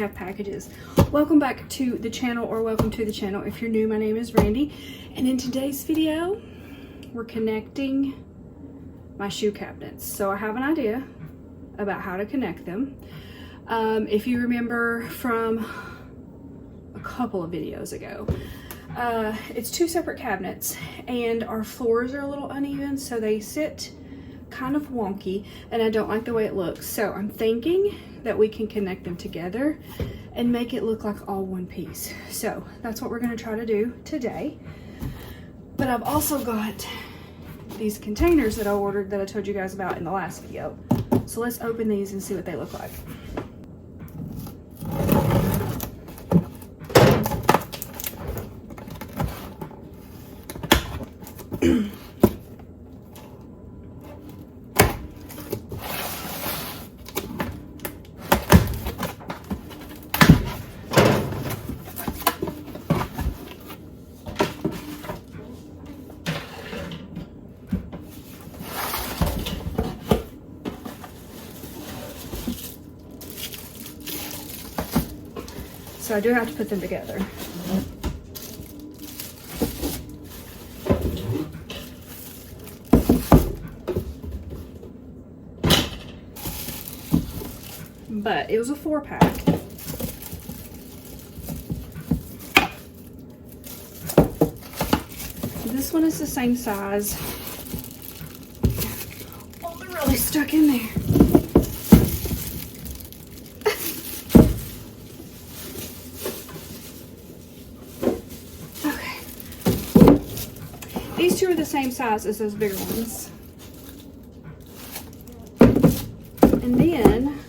have packages. Welcome back to the channel, or welcome to the channel if you're new. My name is Randy, and in today's video we're connecting my shoe cabinets. So I have an idea about how to connect them. If you remember from a couple of videos ago, it's two separate cabinets and our floors are a little uneven, so they sit kind of wonky and I don't like the way it looks. So I'm thinking that we can connect them together and make it look like all one piece. So that's what we're going to try to do today. But I've also got these containers that I ordered that I told you guys about in the last video. So let's open these and see what they look like. So I do have to put them together. But it was a 4-pack. This one is the same size. Oh, they're really stuck in there. These two are the same size as those bigger ones. And then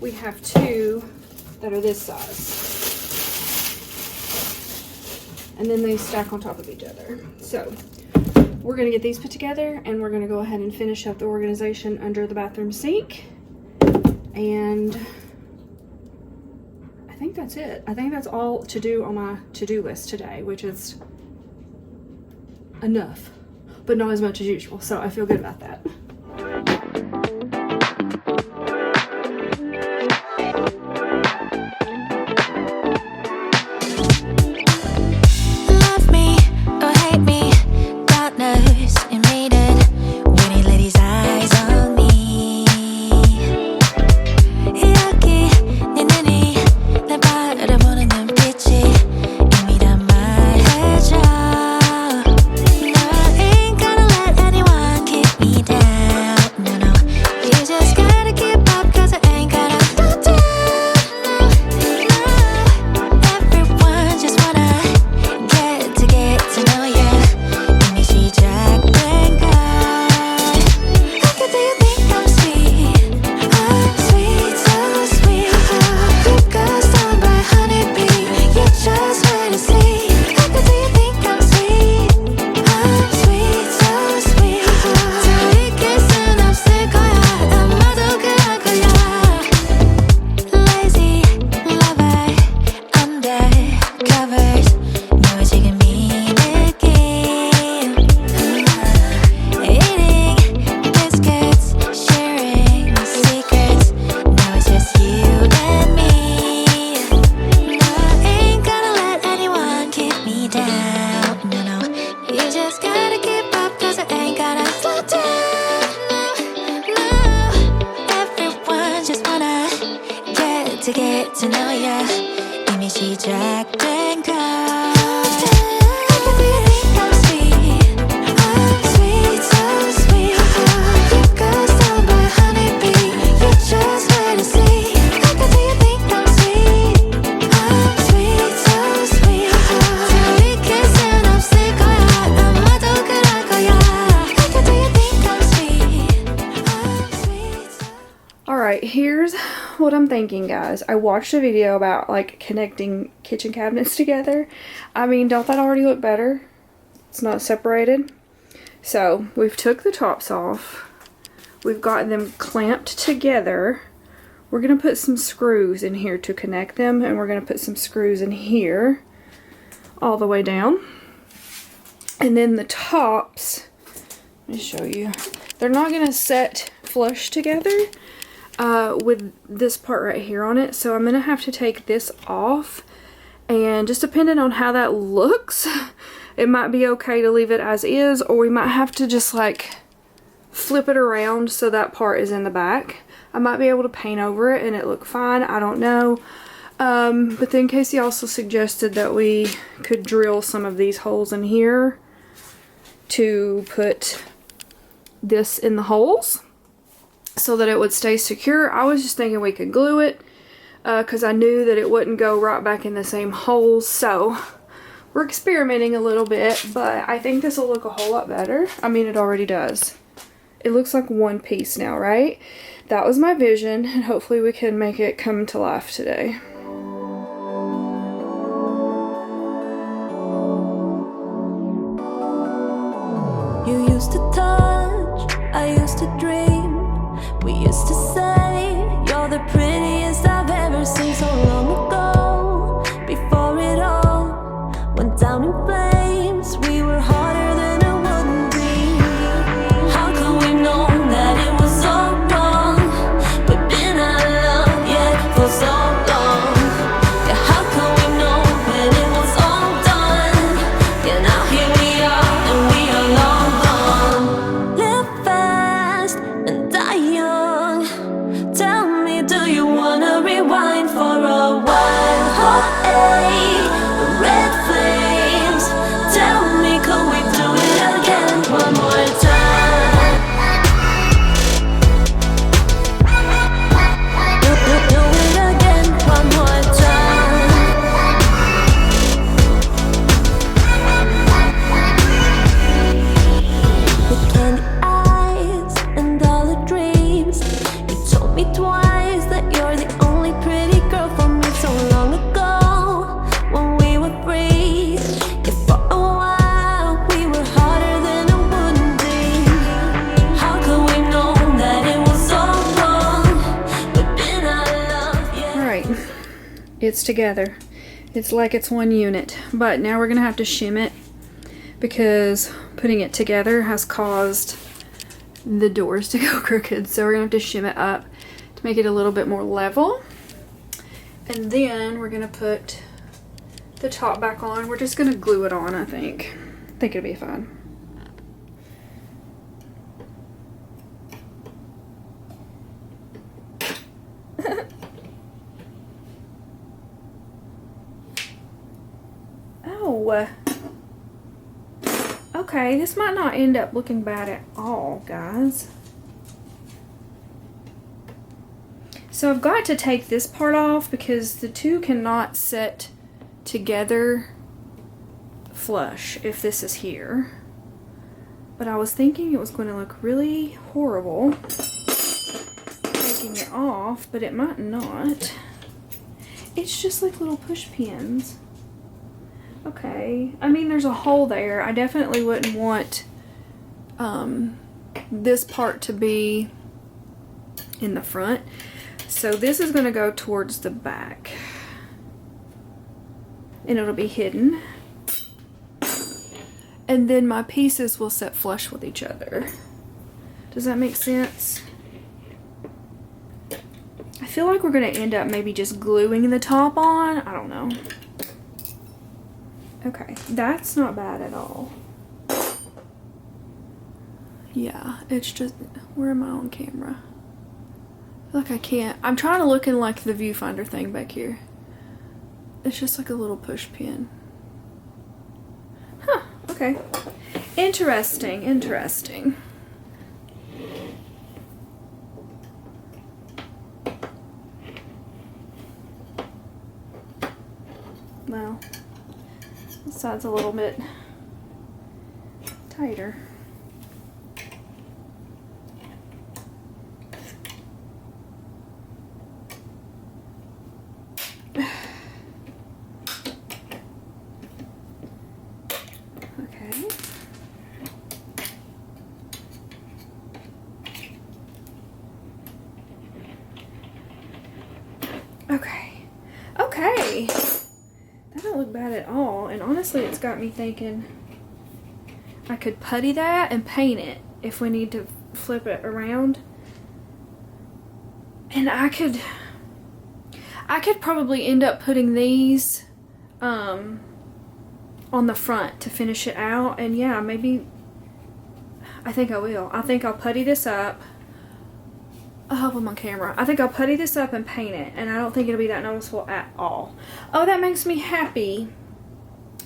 we have two that are this size. And then they stack on top of each other. So we're going to get these put together and we're going to go ahead and finish up the organization under the bathroom sink. And I think that's it. I think that's all to do on my to-do list today, which is enough, but not as much as usual, so I feel good about that. Love me or hate me, God knows you made it when he let his eyes on me. 여기 네 눈이 날 바라보는 눈빛이 이미 다 말해줘. To get to know ya 이미 시작된 걸. Alright, here's what I'm thinking, guys. I watched a video about like connecting kitchen cabinets together. I mean, don't that already look better? It's not separated. So we've took the tops off. We've got them clamped together. We're going to put some screws in here to connect them, and we're going to put some screws in here all the way down. And then the tops, let me show you. They're not going to set flush together. with this part right here on it. So I'm gonna have to take this off, and just depending on how that looks, it might be okay to leave it as is, or we might have to just like flip it around so that part is in the back. I might be able to paint over it and it look fine, I don't know. But then Casey also suggested that we could drill some of these holes in here to put this in the holes so that it would stay secure. I was just thinking we could glue it because I knew that it wouldn't go right back in the same holes. So we're experimenting a little bit, but I think this will look a whole lot better. I mean, it already does. It looks like one piece now, right? That was my vision, and hopefully we can make it come to life today. You used to touch, I used to dream. We used to say, you're the prettiest I've ever seen. So long ago, before it all went down in flames, we were harder than a wooden beam. How could we know that it was all wrong? We've been out of love, yeah, for so long. Yeah, how could we know when it was all done? Yeah, now here we are, and we are long gone. Live fast and die young. Tell me, do you wanna rewind for a while? Oh, hey, red flames. Tell me, could we do it again one more time? Do it again one more time. The candy eyes and all the dreams. You told me twice that you're the only pretty girl for me. So long ago, when we were free, yeah, for a while we were harder than a wooden beam. How could we know that it was all wrong? We've been out of love, yeah. Alright, it's together. It's like it's one unit, but now we're gonna have to shim it because putting it together has caused the doors to go crooked. So we're gonna have to shim it up to make it a little bit more level. And then we're gonna put the top back on. We're just gonna glue it on, I think. I think it'll be fine. Oh. Okay, this might not end up looking bad at all, guys. So I've got to take this part off because the two cannot sit together flush if this is here. But I was thinking it was going to look really horrible taking it off, but it might not. It's just like little push pins. Okay, I mean there's a hole there. I definitely wouldn't want this part to be in the front. So this is going to go towards the back. And it'll be hidden. And then my pieces will sit flush with each other. Does that make sense? I feel like we're going to end up maybe just gluing the top on. I don't know. Okay, that's not bad at all. Yeah, it's just, where am I on camera? I feel like I can't. I'm trying to look in like the viewfinder thing back here. It's just like a little push pin. Huh, okay. Interesting, interesting. Well, this side's a little bit tighter. Okay, that don't look bad at all, and honestly it's got me thinking I could putty that and paint it if we need to flip it around. And I could probably end up putting these on the front to finish it out. And yeah, maybe, I think I will. I think I'll putty this up. I hope I'm on camera. I think I'll putty this up and paint it, and I don't think it'll be that noticeable at all. Oh, that makes me happy.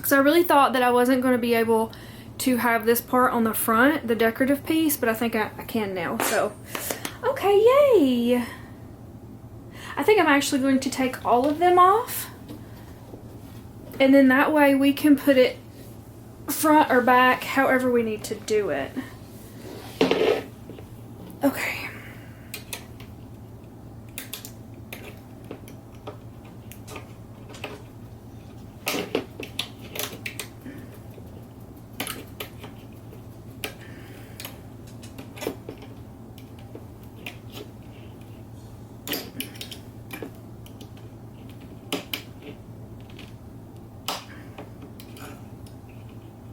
So I really thought that I wasn't going to be able to have this part on the front, the decorative piece, but I think I can now. So, okay, yay! I think I'm actually going to take all of them off, and then that way we can put it front or back, however we need to do it. Okay.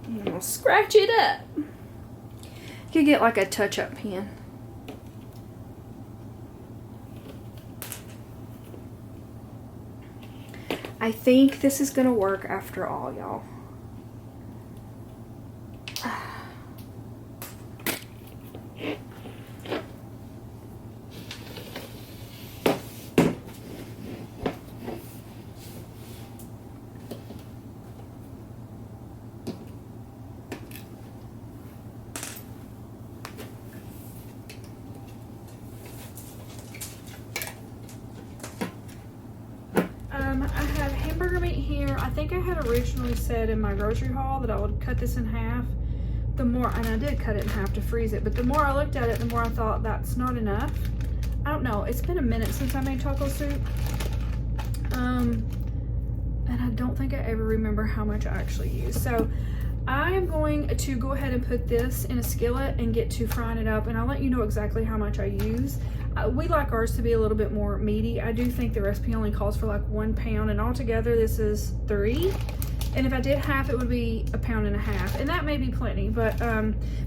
I'm gonna scratch it up. You could get like a touch-up pen. I think this is gonna work after all, y'all. I have hamburger meat here. I think I had originally said in my grocery haul that I would cut this in half. The more, and I did cut it in half to freeze it, but the more I looked at it, the more I thought that's not enough. I don't know. It's been a minute since I made taco soup. And I don't think I ever remember how much I actually used. So I am going to go ahead and put this in a skillet and get to frying it up, and I'll let you know exactly how much I use. We like ours to be a little bit more meaty. I do think the recipe only calls for like 1 pound, and altogether this is 3. And if I did half, it would be 1.5 pounds, and that may be plenty, but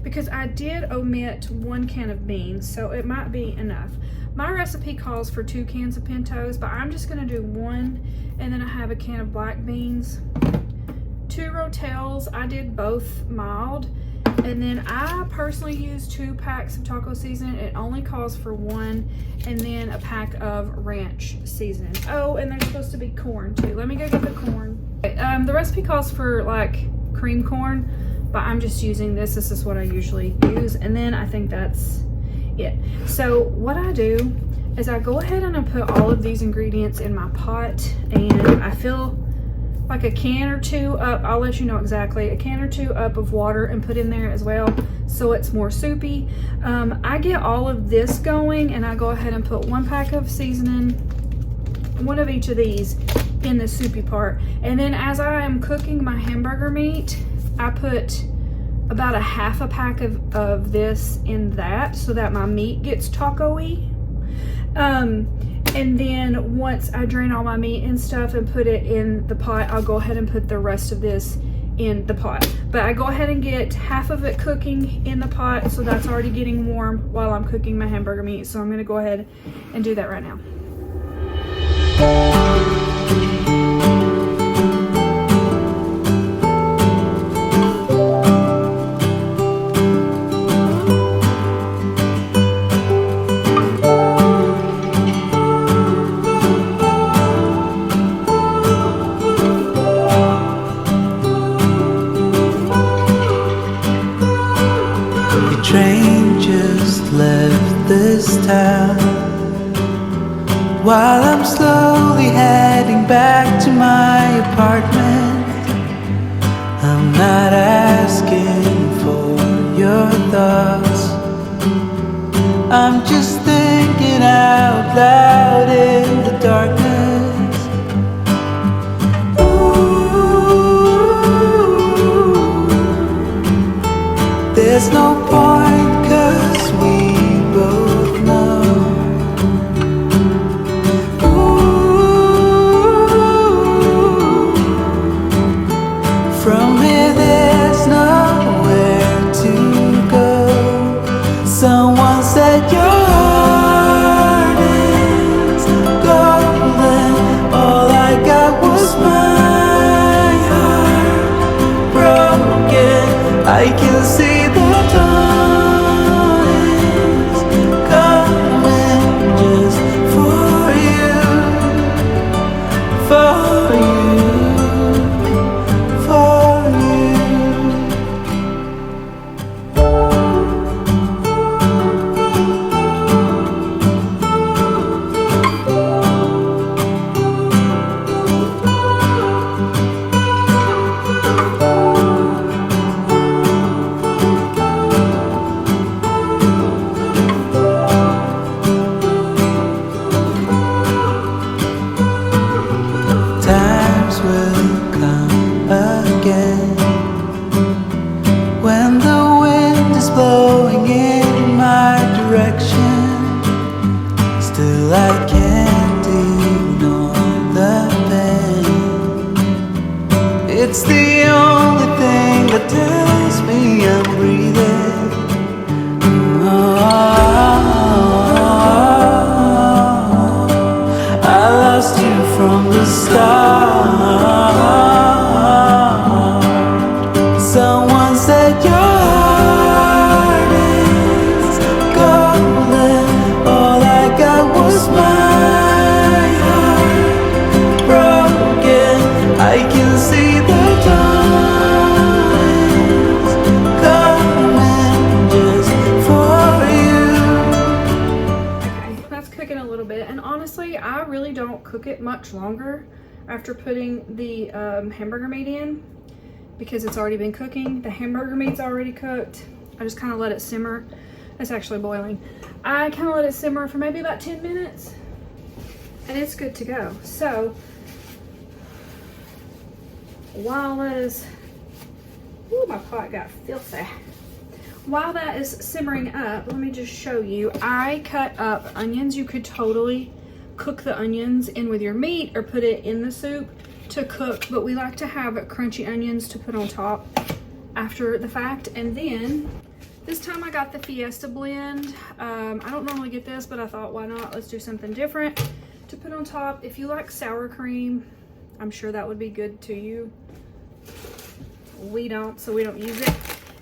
because I did omit 1 can of beans, so it might be enough. My recipe calls for 2 cans of pintos, but I'm just gonna do 1, and then I have a can of black beans, 2 rotels. I did both mild, and then I personally use 2 packs of taco seasoning. It only calls for 1, and then a pack of ranch seasoning. Oh, and there's supposed to be corn too. Let me go get the corn. The recipe calls for like cream corn, but I'm just using this. This is what I usually use, and then I think that's it. So what I do is I go ahead and I put all of these ingredients in my pot, and I fill like a can or 2 up. I'll let you know exactly. A can or 2 up of water and put in there as well, so it's more soupy. I get all of this going, and I go ahead and put 1 pack of seasoning, 1 of each of these, in the soupy part. And then as I am cooking my hamburger meat, I put about a half a pack of this in that, so that my meat gets taco-y. And then once I drain all my meat and stuff and put it in the pot, I'll go ahead and put the rest of this in the pot. But I go ahead and get half of it cooking in the pot, so that's already getting warm while I'm cooking my hamburger meat. So I'm gonna go ahead and do that right now. Train just left this town while I'm slowly heading back to my apartment. I'm not asking for your thoughts, I'm just thinking out loud in the darkness. Ooh, there's no point, 'cause we both know. Ooh, from here there's nowhere to go. Someone said your heart is really don't cook it much longer after putting the hamburger meat in, because it's already been cooking. The hamburger meat's already cooked. I just kind of let it simmer. It's actually boiling. I kind of let it simmer for maybe about 10 minutes and it's good to go. So while that is, ooh, my pot got filthy. While that is simmering up, let me just show you. I cut up onions. You could totally cook the onions in with your meat or put it in the soup to cook, but we like to have crunchy onions to put on top after the fact. And then this time I got the Fiesta blend. I don't normally get this, but I thought, why not? Let's do something different to put on top. If you like sour cream, I'm sure that would be good to you. We don't, so we don't use it.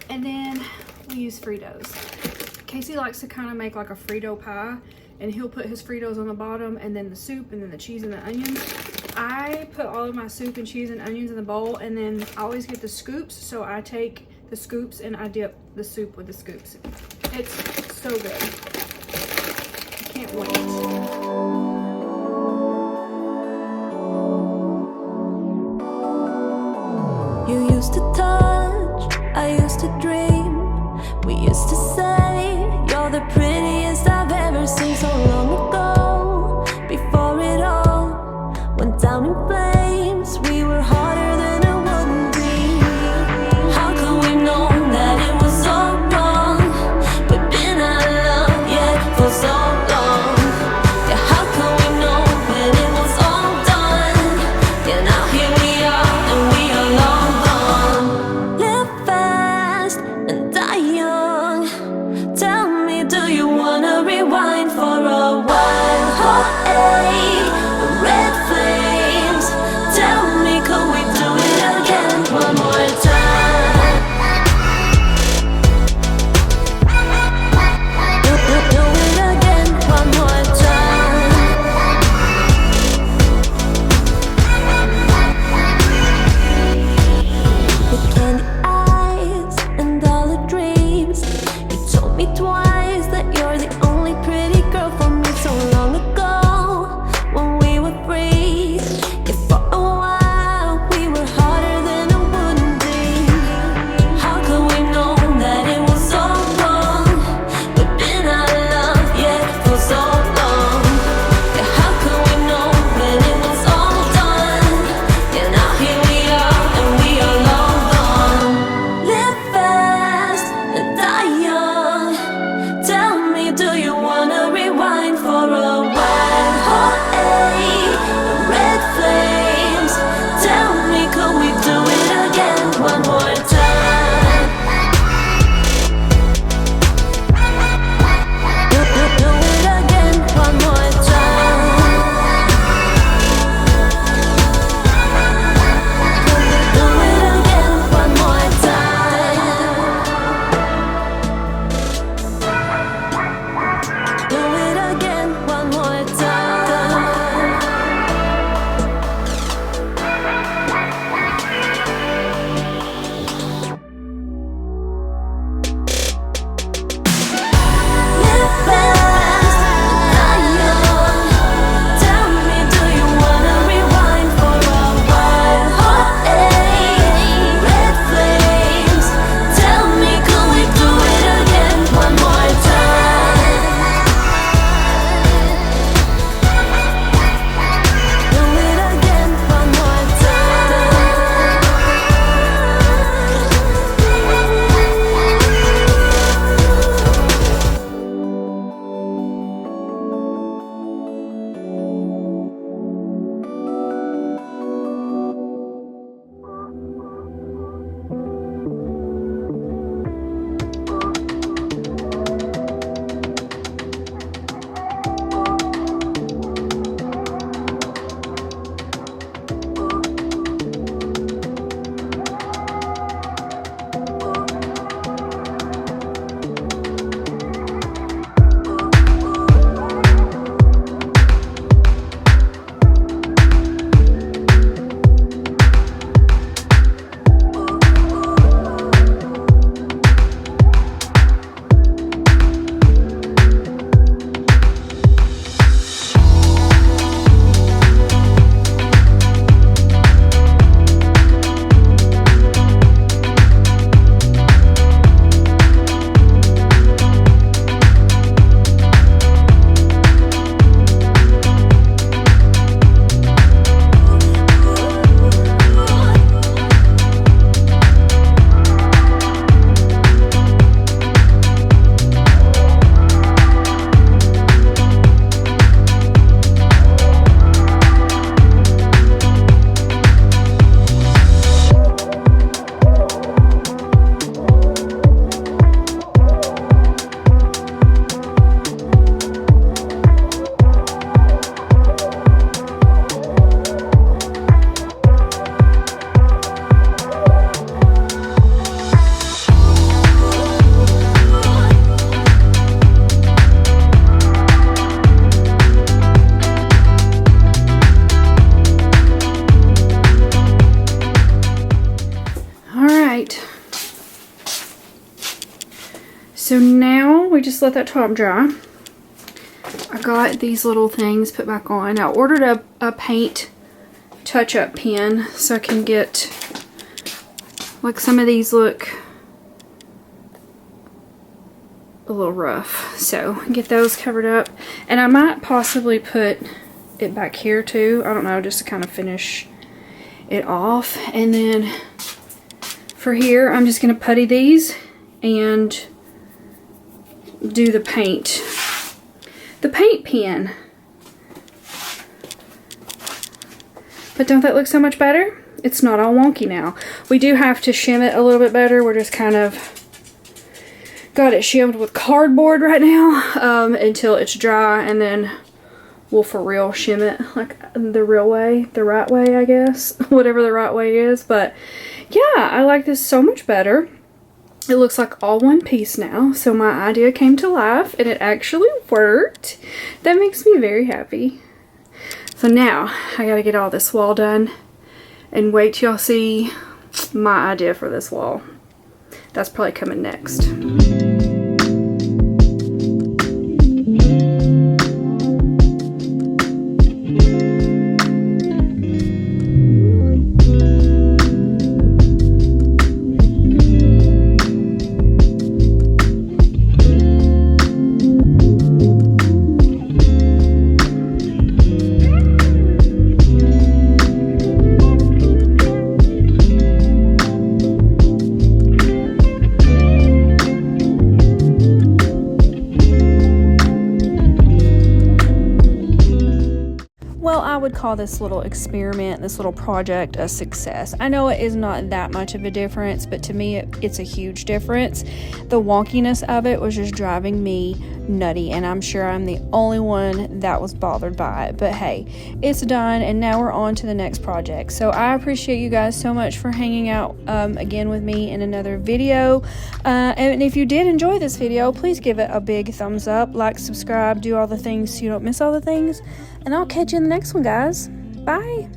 And then we use Fritos. Casey likes to kind of make like a Frito pie, and he'll put his Fritos on the bottom and then the soup and then the cheese and the onions. I put all of my soup and cheese and onions in the bowl, and then I always get the scoops, so I take the scoops and I dip the soup with the scoops. It's so good. I can't wait. You used to touch, I used to dream. We used to say you're the prettiest I've ever seen. So long ago, before it all went down in flames, we were harder than it wouldn't be. How could we know that it was all wrong? We've been out of love, yeah, for so long. Yeah, how could we know when it was all done? Yeah, now here we are and we are long gone. Live fast and die young. Tell me, do you now we just let that top dry. I got these little things put back on. I ordered a paint touch-up pen so I can get, like, some of these look a little rough, so get those covered up. And I might possibly put it back here too, I don't know, just to kind of finish it off. And then for here I'm just gonna putty these and do the paint pen. But don't that look so much better? It's not all wonky now. We do have to shim it a little bit better. We're just kind of got it shimmed with cardboard right now until it's dry, and then we'll for real shim it like the real way, the right way, I guess. Whatever the right way is. But yeah, I like this so much better. It looks like all one piece now, so my idea came to life and it actually worked. That makes me very happy. So now I gotta get all this wall done and wait till y'all see my idea for this wall. That's probably coming next. I would call this little experiment, this little project, a success. I know it is not that much of a difference, but to me it's a huge difference. The wonkiness of it was just driving me nutty, and I'm sure I'm the only one that was bothered by it. But hey, it's done, and now we're on to the next project. So I appreciate you guys so much for hanging out again with me in another video. And if you did enjoy this video, please give it a big thumbs up, like, subscribe, do all the things so you don't miss all the things. And I'll catch you in the next one, guys. Bye.